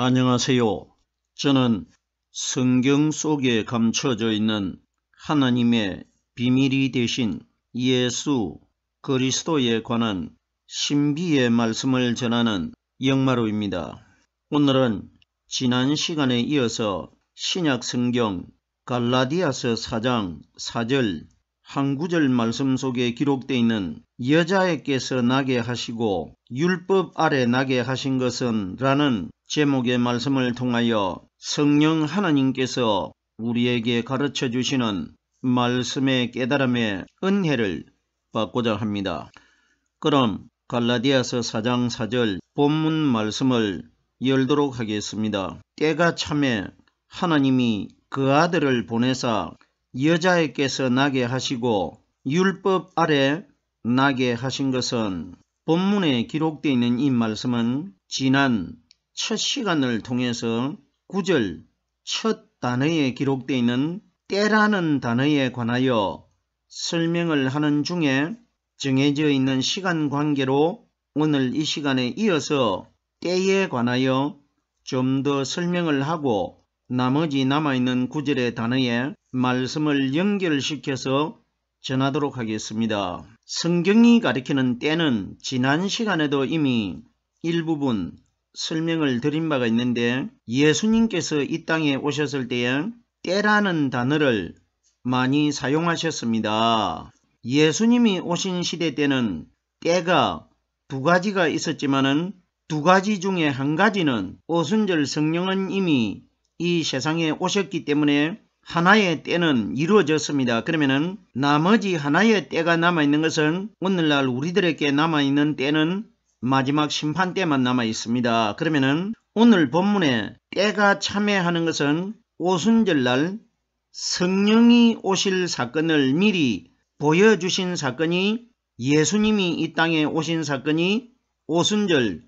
안녕하세요. 저는 성경 속에 감춰져 있는 하나님의 비밀이 되신 예수 그리스도에 관한 신비의 말씀을 전하는 영마루입니다. 오늘은 지난 시간에 이어서 신약 성경 갈라디아서 4장 4절 한 구절 말씀 속에 기록되어 있는 여자에게서 나게 하시고 율법 아래 나게 하신 것은 라는 제목의 말씀을 통하여 성령 하나님께서 우리에게 가르쳐 주시는 말씀의 깨달음의 은혜를 받고자 합니다. 그럼 갈라디아서 4장 4절 본문 말씀을 열도록 하겠습니다. 때가 참에 하나님이 그 아들을 보내사 여자에게서 나게 하시고 율법 아래 나게 하신 것은, 본문에 기록되어 있는 이 말씀은 지난 첫 시간을 통해서 9절 첫 단어에 기록되어 있는 때라는 단어에 관하여 설명을 하는 중에 정해져 있는 시간 관계로 오늘 이 시간에 이어서 때에 관하여 좀 더 설명을 하고 나머지 남아있는 9절의 단어에 말씀을 연결시켜서 전하도록 하겠습니다. 성경이 가리키는 때는 지난 시간에도 이미 일부분 설명을 드린 바가 있는데, 예수님께서 이 땅에 오셨을 때에 때라는 단어를 많이 사용하셨습니다. 예수님이 오신 시대 때는 때가 두 가지가 있었지만은 두 가지 중에 한 가지는 오순절 성령은 이미 이 세상에 오셨기 때문에 하나의 때는 이루어졌습니다. 그러면은 나머지 하나의 때가 남아있는 것은, 오늘날 우리들에게 남아있는 때는 마지막 심판 때만 남아있습니다. 그러면은 오늘 본문에 때가 참회하는 것은 오순절날 성령이 오실 사건을 미리 보여주신 사건이, 예수님이 이 땅에 오신 사건이 오순절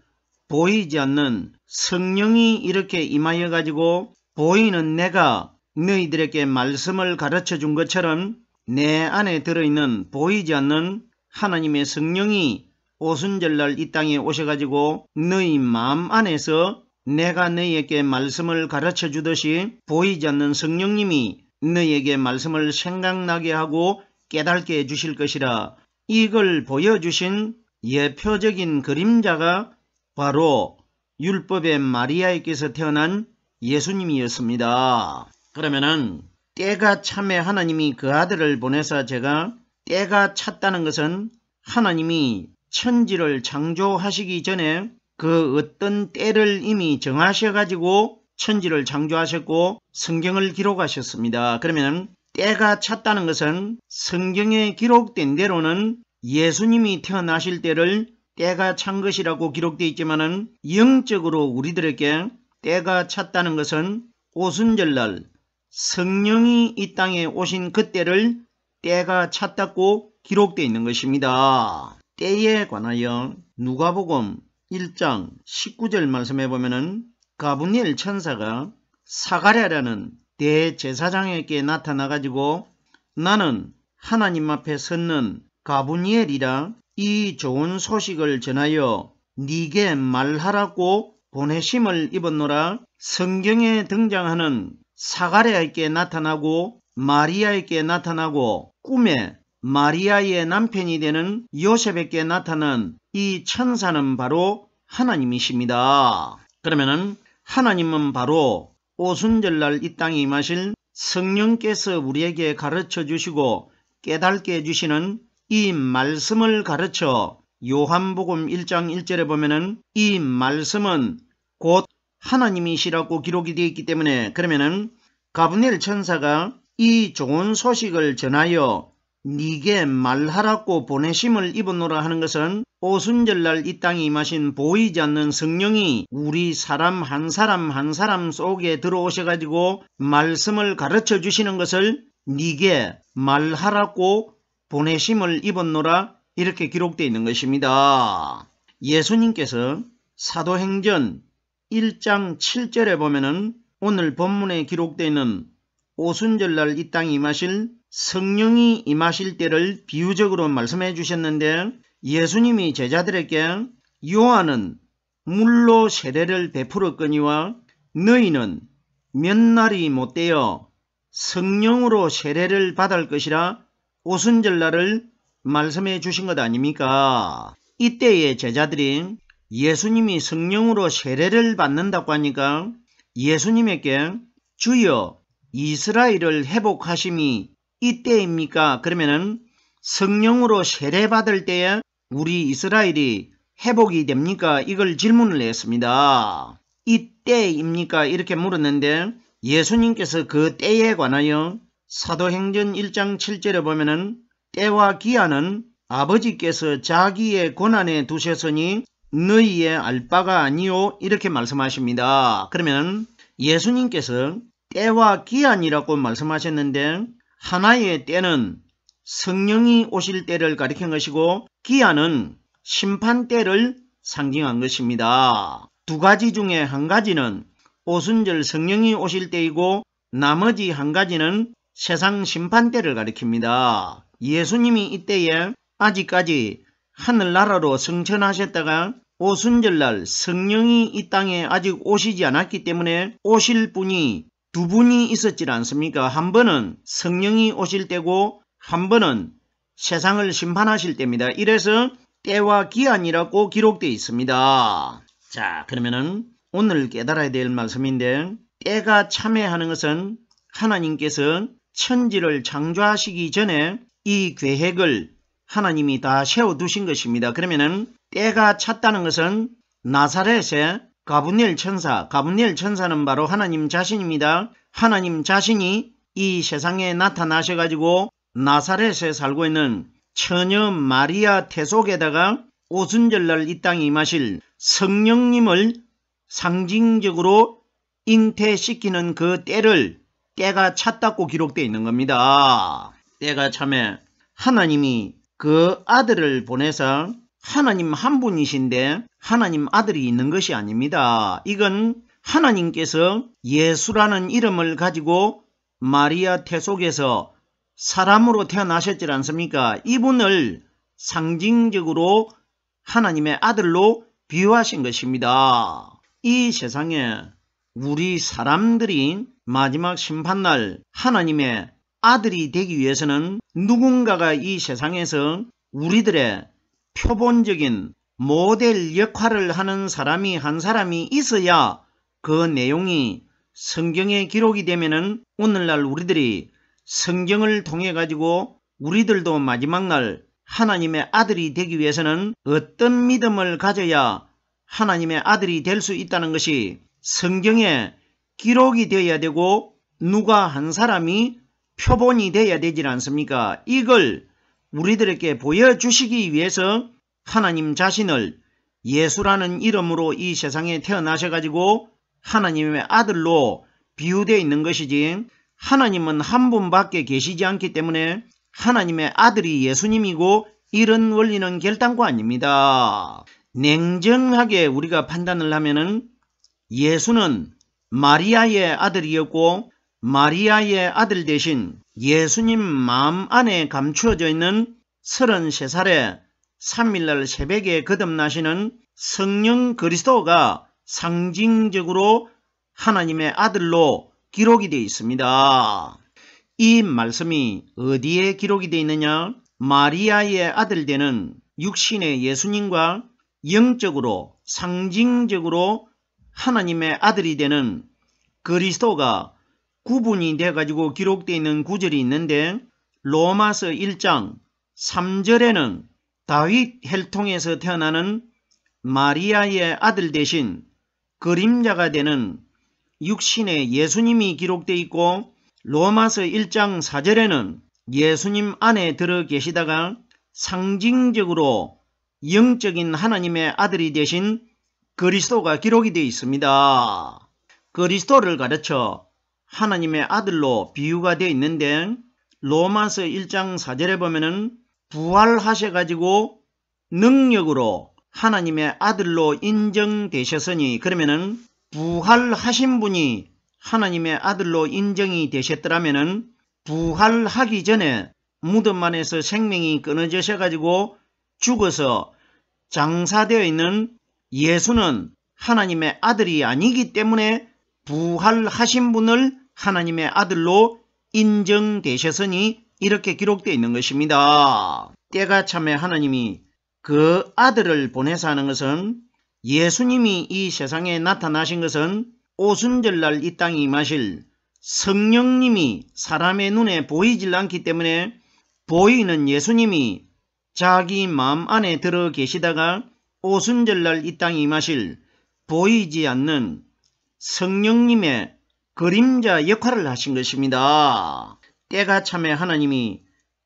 보이지 않는 성령이 이렇게 임하여 가지고 보이는 내가 너희들에게 말씀을 가르쳐 준 것처럼 내 안에 들어있는 보이지 않는 하나님의 성령이 오순절날 이 땅에 오셔가지고 너희 마음 안에서 내가 너희에게 말씀을 가르쳐 주듯이 보이지 않는 성령님이 너희에게 말씀을 생각나게 하고 깨닫게 해주실 것이라, 이걸 보여주신 예표적인 그림자가 바로 율법의 마리아에게서 태어난 예수님이었습니다. 그러면은 때가 참에 하나님이 그 아들을 보내사, 제가 때가 찼다는 것은 하나님이 천지를 창조하시기 전에 그 어떤 때를 이미 정하셔가지고 천지를 창조하셨고 성경을 기록하셨습니다. 그러면 때가 찼다는 것은 성경에 기록된 대로는 예수님이 태어나실 때를 때가 찬 것이라고 기록되어 있지만은, 영적으로 우리들에게 때가 찼다는 것은 오순절날 성령이 이 땅에 오신 그때를 때가 찼다고 기록되어 있는 것입니다. 때에 관하여 누가복음 1장 19절 말씀해 보면은 가브리엘 천사가 사가랴라는 대제사장에게 나타나가지고 나는 하나님 앞에 섰는 가브리엘이라 이 좋은 소식을 전하여 네게 말하라고 보내심을 입었노라. 성경에 등장하는 사가랴에게 나타나고 마리아에게 나타나고 꿈에 마리아의 남편이 되는 요셉에게 나타난 이 천사는 바로 하나님이십니다. 그러면은 하나님은 바로 오순절날 이 땅에 임하실 성령께서 우리에게 가르쳐 주시고 깨닫게 해주시는 이 말씀을 가르쳐 요한복음 1장 1절에 보면은 이 말씀은 곧 하나님이시라고 기록이 되어 있기 때문에, 그러면은 가브리엘 천사가 이 좋은 소식을 전하여 네게 말하라고 보내심을 입었노라 하는 것은 오순절날 이 땅에 임하신 보이지 않는 성령이 우리 사람 한 사람 한 사람 속에 들어오셔가지고 말씀을 가르쳐 주시는 것을 네게 말하라고 보내심을 입었노라, 이렇게 기록되어 있는 것입니다. 예수님께서 사도행전 1장 7절에 보면은 오늘 본문에 기록되어 있는 오순절날 이 땅에 임하실 성령이 임하실 때를 비유적으로 말씀해 주셨는데, 예수님이 제자들에게 요한은 물로 세례를 베풀었거니와 너희는 몇 날이 못되어 성령으로 세례를 받을 것이라 오순절날을 말씀해 주신 것 아닙니까? 이때의 제자들이 예수님이 성령으로 세례를 받는다고 하니까 예수님에게 주여 이스라엘을 회복하심이 이때입니까? 그러면은 성령으로 세례 받을 때에 우리 이스라엘이 회복이 됩니까? 이걸 질문을 했습니다. 이때입니까? 이렇게 물었는데 예수님께서 그 때에 관하여 사도행전 1장 7절에 보면은 때와 기한은 아버지께서 자기의 권한에 두셨으니 너희의 알 바가 아니요 이렇게 말씀하십니다. 그러면 예수님께서 때와 기한이라고 말씀하셨는데 하나의 때는 성령이 오실 때를 가리킨 것이고 기한은 심판 때를 상징한 것입니다. 두 가지 중에 한 가지는 오순절 성령이 오실 때이고 나머지 한 가지는 세상 심판 때를 가리킵니다. 예수님이 이때에 아직까지 하늘나라로 승천하셨다가 오순절날 성령이 이 땅에 아직 오시지 않았기 때문에 오실 분이 두 분이 있었지 않습니까? 한 번은 성령이 오실 때고 한 번은 세상을 심판하실 때입니다. 이래서 때와 기한이라고 기록되어 있습니다. 자, 그러면은 오늘 깨달아야 될 말씀인데 때가 참회하는 것은 하나님께서 천지를 창조하시기 전에 이 계획을 하나님이 다 세워두신 것입니다. 그러면은 때가 찼다는 것은 나사렛의 가브리엘 천사는 바로 하나님 자신입니다. 하나님 자신이 이 세상에 나타나셔가지고 나사렛에 살고 있는 처녀 마리아 태속에다가 오순절날 이 땅에 임하실 성령님을 상징적으로 잉태시키는 그 때가 찼다고 기록되어 있는 겁니다. 때가 참에 하나님이 그 아들을 보내서 하나님 한 분이신데 하나님 아들이 있는 것이 아닙니다. 이건 하나님께서 예수라는 이름을 가지고 마리아 태속에서 사람으로 태어나셨지 않습니까? 이분을 상징적으로 하나님의 아들로 비유하신 것입니다. 이 세상에 우리 사람들이 마지막 심판날 하나님의 아들이 되기 위해서는 누군가가 이 세상에서 우리들의 표본적인 모델 역할을 하는 사람이 한 사람이 있어야 그 내용이 성경에 기록이 되면은 오늘날 우리들이 성경을 통해 가지고 우리들도 마지막 날 하나님의 아들이 되기 위해서는 어떤 믿음을 가져야 하나님의 아들이 될 수 있다는 것이 성경에 기록이 되어야 되고 누가 한 사람이 표본이 되어야 되지 않습니까? 이걸 우리들에게 보여주시기 위해서 하나님 자신을 예수라는 이름으로 이 세상에 태어나셔가지고 하나님의 아들로 비유되어 있는 것이지 하나님은 한 분밖에 계시지 않기 때문에 하나님의 아들이 예수님이고 이런 원리는 결단코 아닙니다. 냉정하게 우리가 판단을 하면은 예수는 마리아의 아들이었고 마리아의 아들 대신 예수님 마음 안에 감추어져 있는 33살의 3일날 새벽에 거듭나시는 성령 그리스도가 상징적으로 하나님의 아들로 기록이 되어 있습니다. 이 말씀이 어디에 기록이 되어 있느냐? 마리아의 아들 되는 육신의 예수님과 영적으로 상징적으로 하나님의 아들이 되는 그리스도가 구분이 되어가지고 기록되어 있는 구절이 있는데 로마서 1장 3절에는 다윗 혈통에서 태어나는 마리아의 아들 대신 그림자가 되는 육신의 예수님이 기록되어 있고 로마서 1장 4절에는 예수님 안에 들어 계시다가 상징적으로 영적인 하나님의 아들이 되신 그리스도가 기록이 되어 있습니다. 그리스도를 가르쳐 하나님의 아들로 비유가 되어 있는데 로마서 1장 4절에 보면은 부활하셔가지고 능력으로 하나님의 아들로 인정되셨으니 그러면은 부활하신 분이 하나님의 아들로 인정이 되셨더라면은 부활하기 전에 무덤 안에서 생명이 끊어지셔가지고 죽어서 장사되어 있는 예수는 하나님의 아들이 아니기 때문에 부활하신 분을 하나님의 아들로 인정되셨으니 이렇게 기록되어 있는 것입니다. 때가 참에 하나님이 그 아들을 보내사 하는 것은 예수님이 이 세상에 나타나신 것은 오순절날 이 땅에 임하실 성령님이 사람의 눈에 보이질 않기 때문에 보이는 예수님이 자기 마음 안에 들어 계시다가 오순절날 이 땅에 임하실 보이지 않는 성령님의 그림자 역할을 하신 것입니다. 때가 참에 하나님이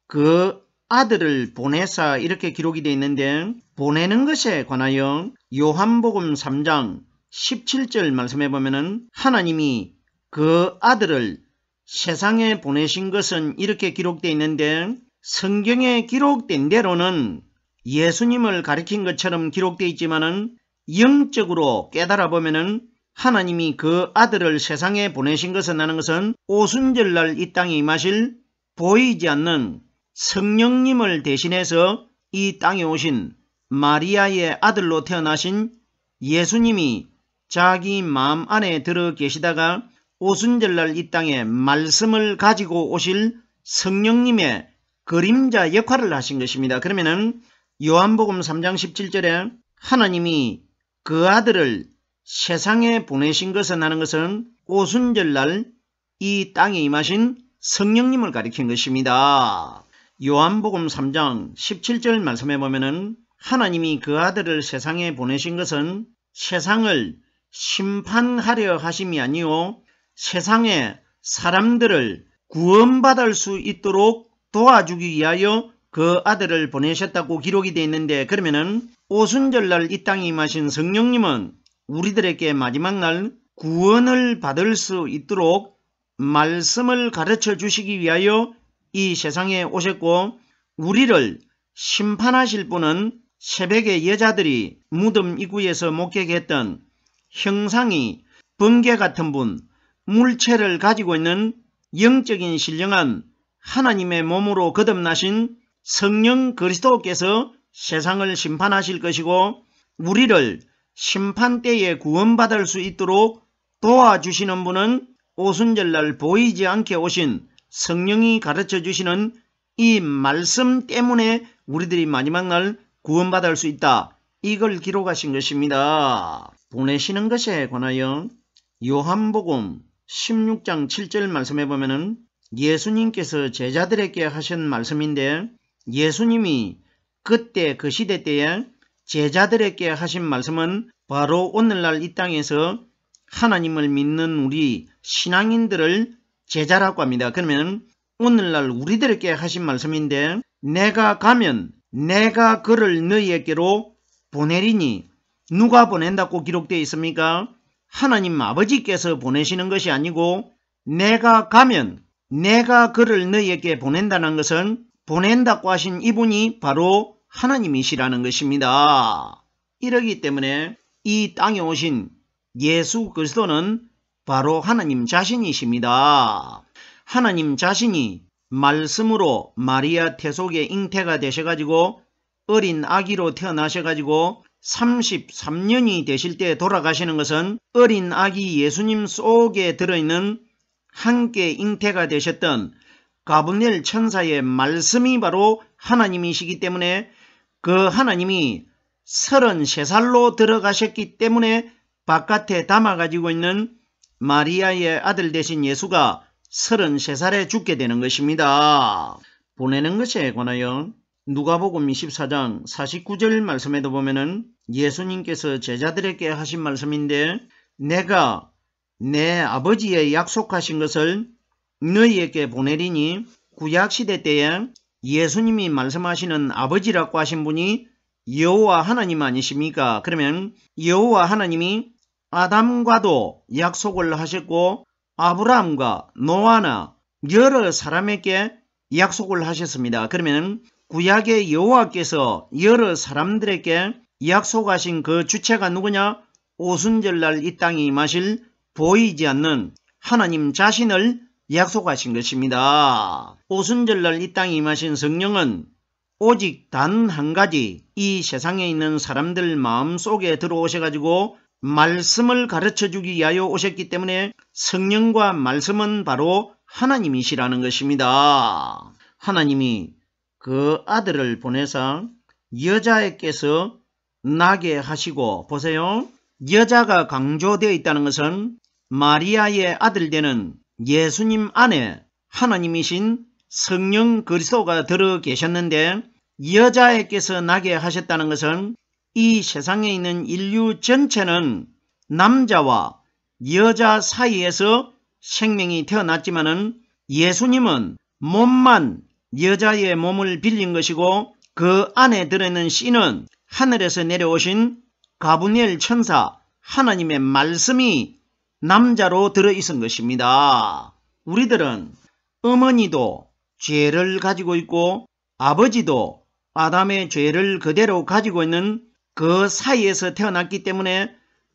그 아들을 보내사 이렇게 기록이 되어 있는데 보내는 것에 관하여 요한복음 3장 17절 말씀해 보면은 하나님이 그 아들을 세상에 보내신 것은 이렇게 기록되어 있는데 성경에 기록된 대로는 예수님을 가리킨 것처럼 기록되어 있지만은 영적으로 깨달아 보면은 하나님이 그 아들을 세상에 보내신 것은 하는 것은 오순절날 이 땅에 임하실 보이지 않는 성령님을 대신해서 이 땅에 오신 마리아의 아들로 태어나신 예수님이 자기 마음 안에 들어 계시다가 오순절날 이 땅에 말씀을 가지고 오실 성령님의 그림자 역할을 하신 것입니다. 그러면은 요한복음 3장 17절에 하나님이 그 아들을 세상에 보내신 것은 하는 것은 오순절날 이 땅에 임하신 성령님을 가리킨 것입니다. 요한복음 3장 17절 말씀해 보면은 하나님이 그 아들을 세상에 보내신 것은 세상을 심판하려 하심이 아니요 세상의 사람들을 구원받을 수 있도록 도와주기 위하여 그 아들을 보내셨다고 기록이 되어 있는데 그러면은 오순절날 이 땅에 임하신 성령님은 우리들에게 마지막 날 구원을 받을 수 있도록 말씀을 가르쳐 주시기 위하여 이 세상에 오셨고 우리를 심판하실 분은 새벽에 여자들이 무덤 입구에서 목격했던 형상이 번개 같은 분, 물체를 가지고 있는 영적인 신령한 하나님의 몸으로 거듭나신 성령 그리스도께서 세상을 심판하실 것이고 우리를 심판 때에 구원받을 수 있도록 도와주시는 분은 오순절날 보이지 않게 오신 성령이 가르쳐 주시는 이 말씀 때문에 우리들이 마지막 날 구원받을 수 있다. 이걸 기록하신 것입니다. 보내시는 것에 관하여 요한복음 16장 7절 말씀해 보면은 예수님께서 제자들에게 하신 말씀인데 예수님이 그때 그 시대 때에 제자들에게 하신 말씀은 바로 오늘날 이 땅에서 하나님을 믿는 우리 신앙인들을 제자라고 합니다. 그러면 오늘날 우리들에게 하신 말씀인데 내가 가면 내가 그를 너희에게로 보내리니 누가 보낸다고 기록되어 있습니까? 하나님 아버지께서 보내시는 것이 아니고 내가 가면 내가 그를 너희에게 보낸다는 것은 보낸다고 하신 이분이 바로 하나님이시라는 것입니다. 이러기 때문에 이 땅에 오신 예수 그리스도는 바로 하나님 자신이십니다. 하나님 자신이 말씀으로 마리아 태속에 잉태가 되셔가지고 어린 아기로 태어나셔가지고 33년이 되실 때 돌아가시는 것은 어린 아기 예수님 속에 들어있는 함께 잉태가 되셨던 가브리엘 천사의 말씀이 바로 하나님이시기 때문에 그 하나님이 33살로 들어가셨기 때문에 바깥에 담아가지고 있는 마리아의 아들 되신 예수가 33살에 죽게 되는 것입니다. 보내는 것에 관하여 누가복음 24장 49절 말씀에도 보면은 예수님께서 제자들에게 하신 말씀인데 내가 내 아버지의 약속하신 것을 너희에게 보내리니 구약시대 때에 예수님이 말씀하시는 아버지라고 하신 분이 여호와 하나님 아니십니까? 그러면 여호와 하나님이 아담과도 약속을 하셨고 아브라함과 노아나 여러 사람에게 약속을 하셨습니다. 그러면 구약의 여호와께서 여러 사람들에게 약속하신 그 주체가 누구냐? 오순절날 이 땅에 임하실 보이지 않는 하나님 자신을 약속하신 것입니다. 오순절날 이 땅에 임하신 성령은 오직 단 한 가지 이 세상에 있는 사람들 마음속에 들어오셔가지고 말씀을 가르쳐주기 위하여 오셨기 때문에 성령과 말씀은 바로 하나님이시라는 것입니다. 하나님이 그 아들을 보내서 여자에게서 나게 하시고, 보세요. 여자가 강조되어 있다는 것은 마리아의 아들 되는 예수님 안에 하나님이신 성령 그리스도가 들어 계셨는데, 여자에게서 나게 하셨다는 것은 이 세상에 있는 인류 전체는 남자와 여자 사이에서 생명이 태어났지만은 예수님은 몸만 여자의 몸을 빌린 것이고, 그 안에 들어있는 씨는 하늘에서 내려오신 가브리엘 천사 하나님의 말씀이 남자로 들어있은 것입니다. 우리들은 어머니도 죄를 가지고 있고 아버지도 아담의 죄를 그대로 가지고 있는 그 사이에서 태어났기 때문에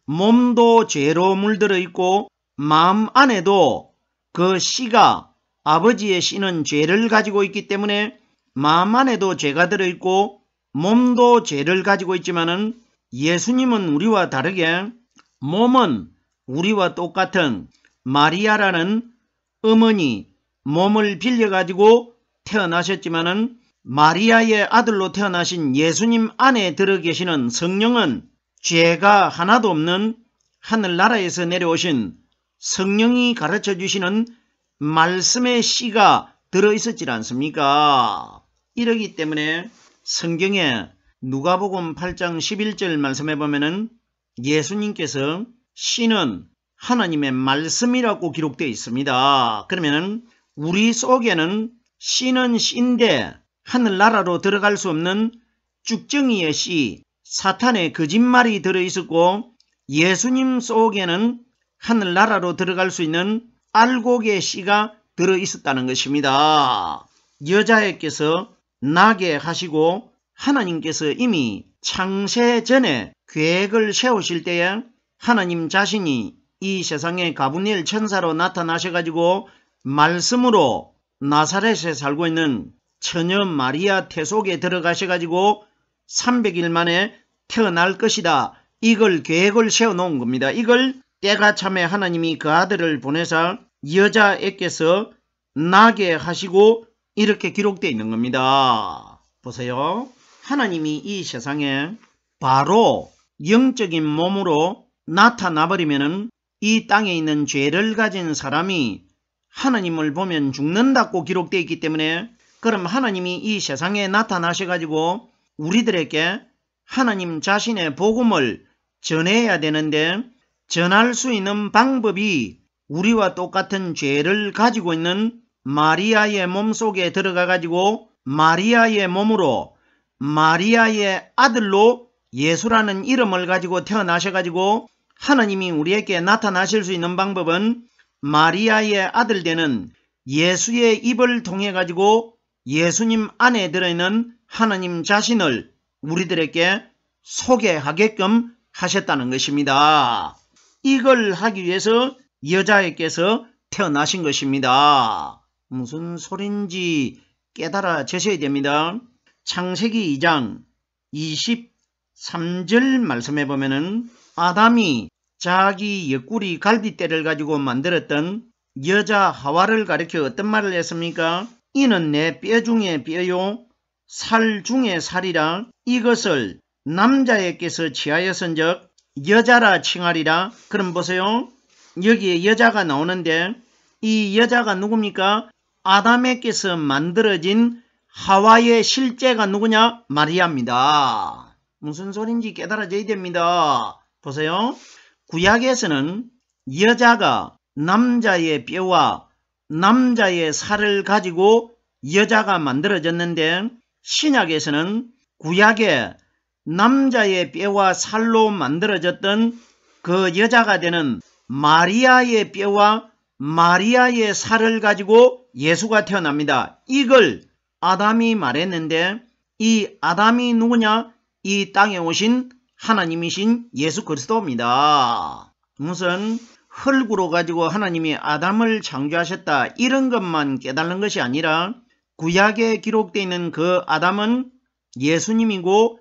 몸도 죄로 물들어 있고 마음 안에도 그 씨가, 아버지의 씨는 죄를 가지고 있기 때문에 마음 안에도 죄가 들어있고 몸도 죄를 가지고 있지만은 예수님은 우리와 다르게 몸은 우리와 똑같은 마리아라는 어머니 몸을 빌려가지고 태어나셨지만은 마리아의 아들로 태어나신 예수님 안에 들어 계시는 성령은 죄가 하나도 없는 하늘나라에서 내려오신 성령이 가르쳐 주시는 말씀의 씨가 들어있었지 않습니까? 이러기 때문에 성경에 누가복음 8장 11절 말씀해 보면은 예수님께서 씨는 하나님의 말씀이라고 기록되어 있습니다. 그러면은 우리 속에는 씨는 씨인데 하늘나라로 들어갈 수 없는 쭉정이의 씨, 사탄의 거짓말이 들어있었고, 예수님 속에는 하늘나라로 들어갈 수 있는 알곡의 씨가 들어있었다는 것입니다. 여자애께서 나게 하시고 하나님께서 이미 창세 전에 계획을 세우실 때에 하나님 자신이 이 세상에 가브리엘 천사로 나타나셔가지고 말씀으로 나사렛에 살고 있는 처녀 마리아 태 속에 들어가셔가지고 300일 만에 태어날 것이다. 이걸 계획을 세워놓은 겁니다. 이걸 때가 참에 하나님이 그 아들을 보내서 여자애께서 나게 하시고 이렇게 기록되어 있는 겁니다. 보세요. 하나님이 이 세상에 바로 영적인 몸으로 나타나 버리면은 이 땅에 있는 죄를 가진 사람이 하나님을 보면 죽는다고 기록되어 있기 때문에, 그럼 하나님이 이 세상에 나타나셔가지고 우리들에게 하나님 자신의 복음을 전해야 되는데, 전할 수 있는 방법이 우리와 똑같은 죄를 가지고 있는 마리아의 몸속에 들어가가지고 마리아의 몸으로 마리아의 아들로 예수라는 이름을 가지고 태어나셔가지고 하나님이 우리에게 나타나실 수 있는 방법은 마리아의 아들 되는 예수의 입을 통해 가지고 예수님 안에 들어있는 하나님 자신을 우리들에게 소개하게끔 하셨다는 것입니다. 이걸 하기 위해서 여자애께서 태어나신 것입니다. 무슨 소린지 깨달아지셔야 됩니다. 창세기 2장 23절 말씀해 보면은 아담이 자기 옆구리 갈비대를 가지고 만들었던 여자 하와를 가리켜 어떤 말을 했습니까? 이는 내 뼈 중에 뼈요 살 중에 살이라. 이것을 남자에게서 취하였은즉 여자라 칭하리라. 그럼 보세요. 여기에 여자가 나오는데 이 여자가 누굽니까? 아담에게서 만들어진 하와의 실제가 누구냐? 마리아입니다. 무슨 소린지 깨달아져야 됩니다. 보세요. 구약에서는 여자가 남자의 뼈와 남자의 살을 가지고 여자가 만들어졌는데, 신약에서는 구약에 남자의 뼈와 살로 만들어졌던 그 여자가 되는 마리아의 뼈와 마리아의 살을 가지고 예수가 태어납니다. 이걸 아담이 말했는데, 이 아담이 누구냐? 이 땅에 오신 하나님이신 예수 그리스도입니다. 무슨 흙으로 가지고 하나님이 아담을 창조하셨다 이런 것만 깨달는 것이 아니라 구약에 기록되어 있는 그 아담은 예수님이고,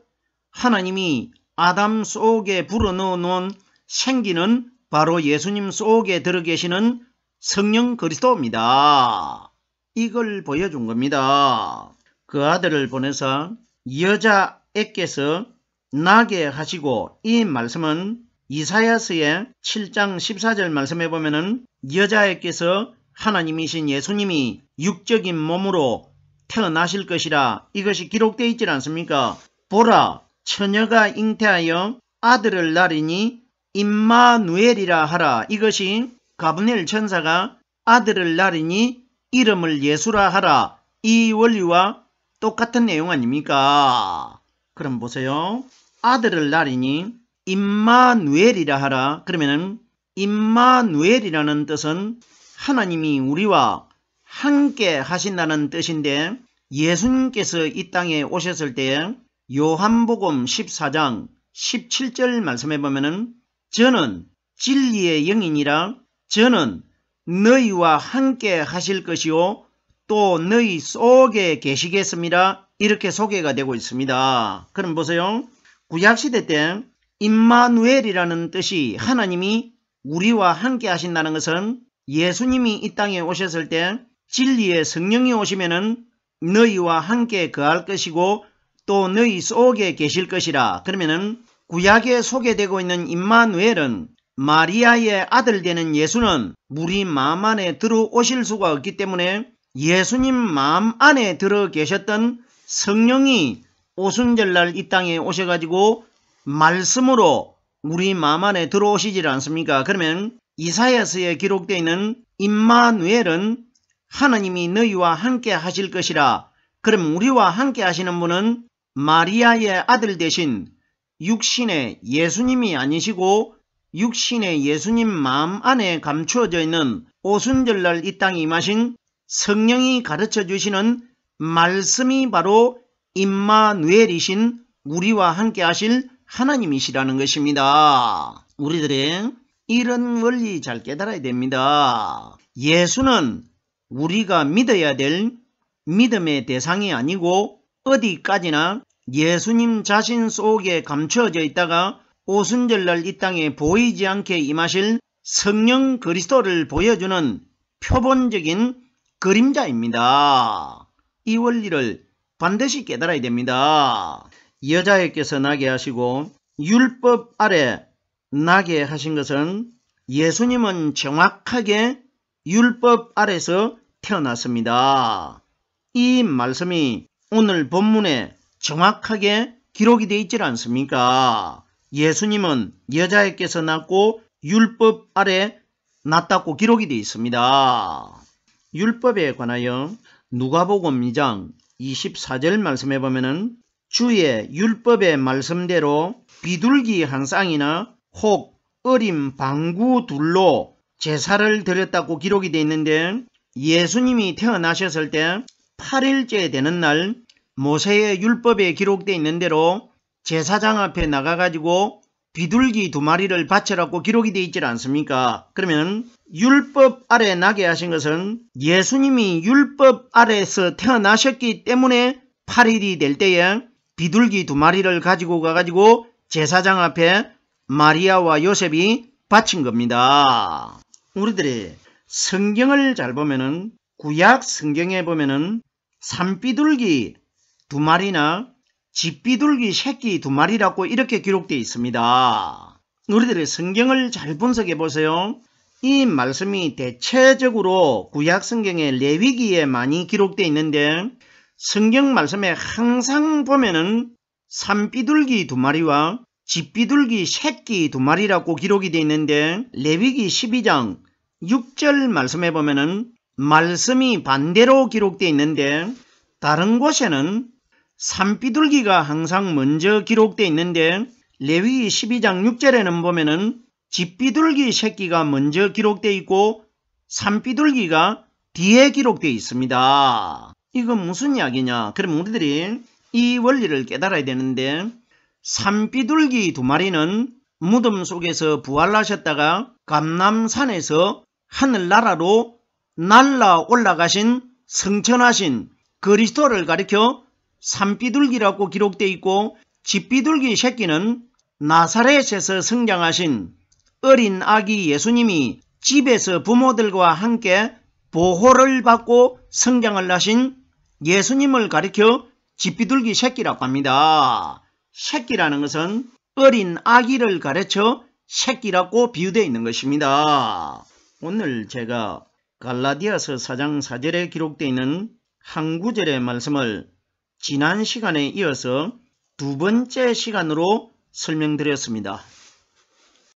하나님이 아담 속에 불어넣어 놓은 생기는 바로 예수님 속에 들어 계시는 성령 그리스도입니다. 이걸 보여준 겁니다. 그 아들을 보내서 여자애께서 나게 하시고, 이 말씀은 이사야서의 7장 14절 말씀에 보면은 여자애께서 하나님이신 예수님이 육적인 몸으로 태어나실 것이라 이것이 기록되어 있지 않습니까? 보라, 처녀가 잉태하여 아들을 낳으리니 임마누엘이라 하라. 이것이 가브리엘 천사가 아들을 낳으리니 이름을 예수라 하라. 이 원리와 똑같은 내용 아닙니까? 그럼 보세요. 아들을 낳으리니 임마누엘이라 하라. 그러면은 임마누엘이라는 뜻은 하나님이 우리와 함께 하신다는 뜻인데, 예수님께서 이 땅에 오셨을 때 요한복음 14장 17절 말씀해 보면은 저는 진리의 영이니라, 저는 너희와 함께 하실 것이요 또 너희 속에 계시겠습니다. 이렇게 소개가 되고 있습니다. 그럼 보세요. 구약시대 때 임마누엘이라는 뜻이 하나님이 우리와 함께 하신다는 것은 예수님이 이 땅에 오셨을 때 진리의 성령이 오시면은 너희와 함께 거할 것이고 또 너희 속에 계실 것이라. 그러면은 구약에 소개되고 있는 임마누엘은 마리아의 아들 되는 예수는 우리 마음 안에 들어오실 수가 없기 때문에 예수님 마음 안에 들어 계셨던 성령이 오순절날 이 땅에 오셔가지고 말씀으로 우리 마음 안에 들어오시질 않습니까? 그러면 이사야서에 기록되어 있는 임마누엘은 하나님이 너희와 함께 하실 것이라. 그럼 우리와 함께 하시는 분은 마리아의 아들 되신 육신의 예수님이 아니시고 육신의 예수님 마음 안에 감추어져 있는 오순절날 이 땅에 임하신 성령이 가르쳐 주시는 말씀이 바로 임마누엘이신 우리와 함께 하실 하나님이시라는 것입니다. 우리들의 이런 원리 잘 깨달아야 됩니다. 예수는 우리가 믿어야 될 믿음의 대상이 아니고 어디까지나 예수님 자신 속에 감추어져 있다가 오순절날 이 땅에 보이지 않게 임하실 성령 그리스도를 보여주는 표본적인 그림자입니다. 이 원리를 반드시 깨달아야 됩니다. 여자애께서 나게 하시고 율법 아래 나게 하신 것은 예수님은 정확하게 율법 아래서 태어났습니다. 이 말씀이 오늘 본문에 정확하게 기록이 되어 있지 않습니까? 예수님은 여자애께서 낳고 율법 아래 낳았다고 기록이 되어 있습니다. 율법에 관하여 누가복음 2장 24절 말씀해 보면은 주의 율법의 말씀대로 비둘기 한 쌍이나 혹 어린 방구 둘로 제사를 드렸다고 기록이 되어 있는데, 예수님이 태어나셨을 때 8일째 되는 날 모세의 율법에 기록되어 있는 대로 제사장 앞에 나가가지고 비둘기 2마리를 바쳐라고 기록이 되어 있지 않습니까? 그러면 율법 아래 나게 하신 것은 예수님이 율법 아래에서 태어나셨기 때문에 8일이 될 때에 비둘기 2마리를 가지고 가가지고 제사장 앞에 마리아와 요셉이 바친 겁니다. 우리들이 성경을 잘 보면은 구약 성경에 보면은 산비둘기 2마리나 집비둘기 새끼 2마리라고 이렇게 기록되어 있습니다. 우리들의 성경을 잘 분석해 보세요. 이 말씀이 대체적으로 구약 성경의 레위기에 많이 기록되어 있는데, 성경 말씀에 항상 보면은 산비둘기 2마리와 집비둘기 새끼 2마리라고 기록이 되어 있는데, 레위기 12장 6절 말씀에 보면은 말씀이 반대로 기록되어 있는데, 다른 곳에는 산비둘기가 항상 먼저 기록되어 있는데 레위기 12장 6절에는 보면은 집비둘기 새끼가 먼저 기록되어 있고 산비둘기가 뒤에 기록되어 있습니다. 이건 무슨 이야기냐? 그럼 우리들이 이 원리를 깨달아야 되는데, 산비둘기 2마리는 무덤 속에서 부활하셨다가 감람산에서 하늘나라로 날아 올라가신 승천하신 그리스도를 가리켜 산비둘기라고 기록되어 있고, 집비둘기 새끼는 나사렛에서 성장하신 어린 아기 예수님이 집에서 부모들과 함께 보호를 받고 성장을 하신 예수님을 가리켜 집비둘기 새끼라고 합니다. 새끼라는 것은 어린 아기를 가르쳐 새끼라고 비유되어 있는 것입니다. 오늘 제가 갈라디아서 4장 4절에 기록되어 있는 한 구절의 말씀을 지난 시간에 이어서 두 번째 시간으로 설명드렸습니다.